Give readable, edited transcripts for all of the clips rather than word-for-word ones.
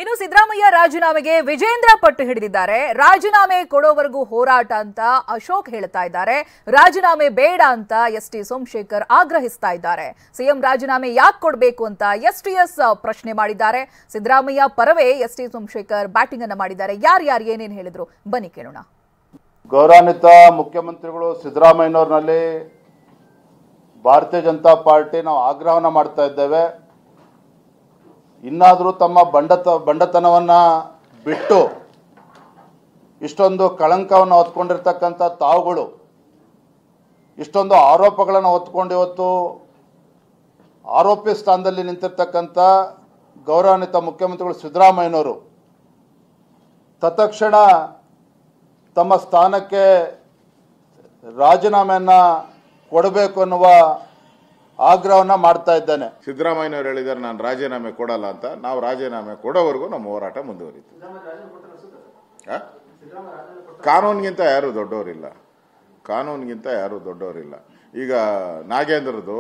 ಇನ್ನು ಸಿದ್ದರಾಮಯ್ಯ ರಾಜೀನಾಮೆಗೆ ವಿಜೇಂದ್ರ ಪಟ್ಟು ಹಿಡಿದಿದ್ದಾರೆ. ರಾಜೀನಾಮೆ ಕೊಡೋವರೆಗೂ ಹೋರಾಟ ಅಂತ ಅಶೋಕ್ ಹೇಳ್ತಾ ಇದ್ದಾರೆ. ರಾಜೀನಾಮೆ ಬೇಡ ಅಂತ ಎಸ್.ಟಿ. ಸೋಮಶೇಖರ್ ಆಗ್ರಹಿಸ್ತಾ ಇದ್ದಾರೆ. ಸಿಎಂ ರಾಜೀನಾಮೆ ಯಾಕೆ ಕೊಡಬೇಕು ಅಂತ ಎಸ್.ಟಿ.ಎಸ್ ಪ್ರಶ್ನೆ ಮಾಡಿದ್ದಾರೆ. ಸಿದ್ದರಾಮಯ್ಯ ಪರವೇ ಎಸ್.ಟಿ. ಸೋಮಶೇಖರ್ ಬ್ಯಾಟಿಂಗ್ ಅನ್ನು ಮಾಡಿದ್ದಾರೆ. ಯಾರ್ಯಾರು ಏನೇನು ಹೇಳಿದ್ರು ಬನ್ನಿ ಕೇಳೋಣ. ಗೌರವಾನ್ವಿತ ಮುಖ್ಯಮಂತ್ರಿಗಳು ಸಿದ್ದರಾಮಯ್ಯನವರಲ್ಲಿ ಭಾರತೀಯ ಜನತಾ ಪಾರ್ಟಿ ನಾವು ಆಗ್ರಹವನ್ನ ಮಾಡ್ತಾ ಇದ್ದೇವೆ. ಇನ್ನಾದರೂ ತಮ್ಮ ಬಂಡತನವನ್ನ ಬಿಟ್ಟು ಇಷ್ಟೊಂದು ಕಳಂಕವನ್ನು ಹೊತ್ಕೊಂಡಿರ್ತಕ್ಕಂಥ ತಾವುಗಳು ಇಷ್ಟೊಂದು ಆರೋಪಗಳನ್ನು ಹೊತ್ಕೊಂಡು ಇವತ್ತು ಆರೋಪಿ ಸ್ಥಾನದಲ್ಲಿ ನಿಂತಿರ್ತಕ್ಕಂಥ ಗೌರವಾನ್ವಿತ ಮುಖ್ಯಮಂತ್ರಿಗಳು ಸಿದ್ದರಾಮಯ್ಯನವರು ತತ್ಕ್ಷಣ ತಮ್ಮ ಸ್ಥಾನಕ್ಕೆ ರಾಜೀನಾಮೆಯನ್ನ ಕೊಡಬೇಕು ಅನ್ನುವ ಆಗ್ರಹವನ್ನ ಮಾಡ್ತಾ ಇದ್ದೇನೆ. ಸಿದ್ದರಾಮಯ್ಯನವರು ಹೇಳಿದ್ದಾರೆ ನಾನು ರಾಜೀನಾಮೆ ಕೊಡಲ್ಲ ಅಂತ. ನಾವು ರಾಜೀನಾಮೆ ಕೊಡೋವರೆಗೂ ನಮ್ಮ ಹೋರಾಟ ಮುಂದುವರಿತು. ಕಾನೂನಿಗಿಂತ ಯಾರು ದೊಡ್ಡವರಿಲ್ಲ, ಕಾನೂನಿಗಿಂತ ಯಾರು ದೊಡ್ಡವರಿಲ್ಲ. ಈಗ ನಾಗೇಂದ್ರದು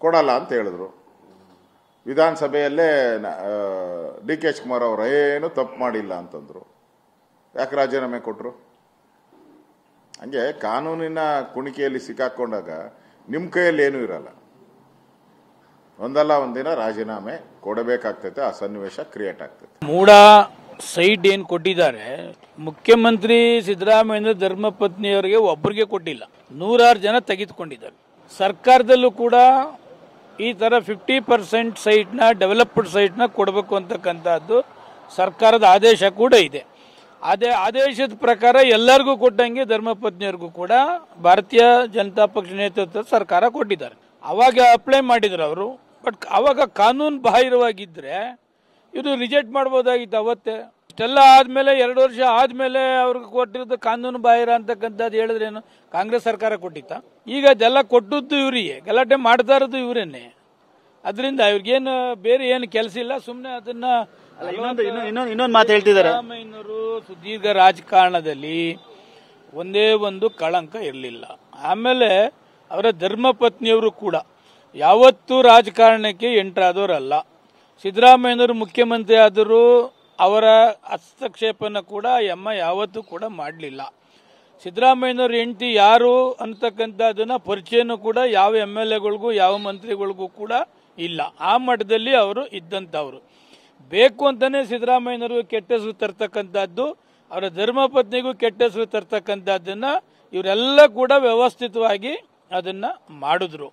ಕೊಡಲ್ಲ ಅಂತ ಹೇಳಿದ್ರು. ವಿಧಾನಸಭೆಯಲ್ಲೇ ಡಿ.ಕೆ. ಶಿವಕುಮಾರ್ ಅವರು ಏನು ತಪ್ಪು ಮಾಡಿಲ್ಲ ಅಂತಂದ್ರು. ಯಾಕೆ ರಾಜೀನಾಮೆ ಕೊಟ್ಟರು? ಹಂಗೆ ಕಾನೂನಿನ ಕುಣಿಕೆಯಲ್ಲಿ ಸಿಕ್ಕಾಕೊಂಡಾಗ ನಿಮ್ಮ ಕೈಯಲ್ಲಿ ಏನೂ ಇರಲ್ಲ. ಒಂದಲ್ಲ ಒಂದಿನ ರಾಜೀನಾಮೆ ಕೊಡಬೇಕಾಗ್ತೈತೆ, ಆ ಸನ್ನಿವೇಶ ಕ್ರಿಯೇಟ್ ಆಗ್ತೈತೆ. ಮೂಡ ಸೈಟ್ ಏನು ಕೊಟ್ಟಿದ್ದಾರೆ, ಮುಖ್ಯಮಂತ್ರಿ ಸಿದ್ದರಾಮಯ್ಯ ಧರ್ಮಪತ್ನಿಯವರಿಗೆ ಒಬ್ಬರಿಗೆ ಕೊಟ್ಟಿಲ್ಲ, 100 ಜನ ತೆಗೆದುಕೊಂಡಿದ್ದಾರೆ. ಸರ್ಕಾರದಲ್ಲೂ ಕೂಡ ಈ ಥರ 50% ಸೈಟ್ನ ಡೆವಲಪ್ಡ್ ಸೈಟ್ನ ಕೊಡಬೇಕು ಅಂತಕ್ಕಂಥದ್ದು ಸರ್ಕಾರದ ಆದೇಶ ಕೂಡ ಇದೆ. ಅದೇ ಆದೇಶದ ಪ್ರಕಾರ ಎಲ್ಲರಿಗೂ ಕೊಟ್ಟಂಗೆ ಧರ್ಮಪತ್ನಿಯರಿಗೂ ಕೂಡ ಭಾರತೀಯ ಜನತಾ ಪಕ್ಷ ನೇತೃತ್ವದ ಸರ್ಕಾರ ಕೊಟ್ಟಿದ್ದಾರೆ. ಅವಾಗ ಅಪ್ಲೈ ಮಾಡಿದ್ರು ಅವರು. ಬಟ್ ಅವಾಗ ಕಾನೂನು ಬಾಹಿರವಾಗಿದ್ದರೆ ಇದು ರಿಜೆಕ್ಟ್ ಮಾಡ್ಬೋದಾಗಿತ್ತು ಅವತ್ತೇ. ಇಷ್ಟೆಲ್ಲ ಆದಮೇಲೆ 2 ವರ್ಷ ಆದಮೇಲೆ ಅವ್ರಿಗೆ ಕೊಟ್ಟಿರೋದು ಕಾನೂನು ಬಾಹಿರ ಅಂತಕ್ಕಂಥದ್ದು ಹೇಳಿದ್ರೇನು ಕಾಂಗ್ರೆಸ್ ಸರ್ಕಾರ ಕೊಟ್ಟಿತ್ತ? ಈಗ ಅದೆಲ್ಲ ಕೊಟ್ಟದ್ದು ಇವರಿಗೆ, ಗಲಾಟೆ ಮಾಡ್ತಾ ಇರೋದು ಇವರೇನೆ. ಅದರಿಂದ ಇವ್ರಿಗೇನು ಬೇರೆ ಏನು ಕೆಲಸ ಇಲ್ಲ, ಸುಮ್ಮನೆ ಅದನ್ನ ಇನ್ನೊಂದು ಮಾತು ಹೇಳ್ತಿದ್ದಾರೆ. ಸಿದ್ದರಾಮಯ್ಯನವರು ಸುದೀರ್ಘ ರಾಜಕಾರಣದಲ್ಲಿ ಒಂದೇ ಒಂದು ಕಳಂಕ ಇರಲಿಲ್ಲ. ಆಮೇಲೆ ಅವರ ಧರ್ಮಪತ್ನಿಯವರು ಕೂಡ ಯಾವತ್ತೂ ರಾಜಕಾರಣಕ್ಕೆ ಎಂಟ್ರಾದವರಲ್ಲ. ಸಿದ್ದರಾಮಯ್ಯನವರು ಮುಖ್ಯಮಂತ್ರಿ ಆದರೂ ಅವರ ಹಸ್ತಕ್ಷೇಪನ ಕೂಡ ಯಾವತ್ತೂ ಕೂಡ ಮಾಡಲಿಲ್ಲ. ಸಿದ್ದರಾಮಯ್ಯನವ್ರ ಹೆಂಡತಿ ಯಾರು ಅಂತಕ್ಕಂಥದ್ದನ್ನ ಪರಿಚಯನೂ ಕೂಡ ಯಾವ MLAಗಳಿಗೂ ಯಾವ ಮಂತ್ರಿಗಳಿಗೂ ಕೂಡ ಇಲ್ಲ. ಆ ಮಟ್ಟದಲ್ಲಿ ಅವರು ಇದ್ದಂಥವ್ರು. ಬೇಕು ಅಂತಾನೆ ಸಿದ್ದರಾಮಯ್ಯನವ್ರಿಗೂ ಕೆಟ್ಟ ಹೆಸರು ತರ್ತಕ್ಕಂಥದ್ದು, ಅವರ ಧರ್ಮಪತ್ನಿಗೂ ಕೆಟ್ಟ ಹೆಸರು ತರ್ತಕ್ಕಂಥದ್ದನ್ನ ಇವರೆಲ್ಲ ಕೂಡ ವ್ಯವಸ್ಥಿತವಾಗಿ ಅದನ್ನ ಮಾಡಿದ್ರು.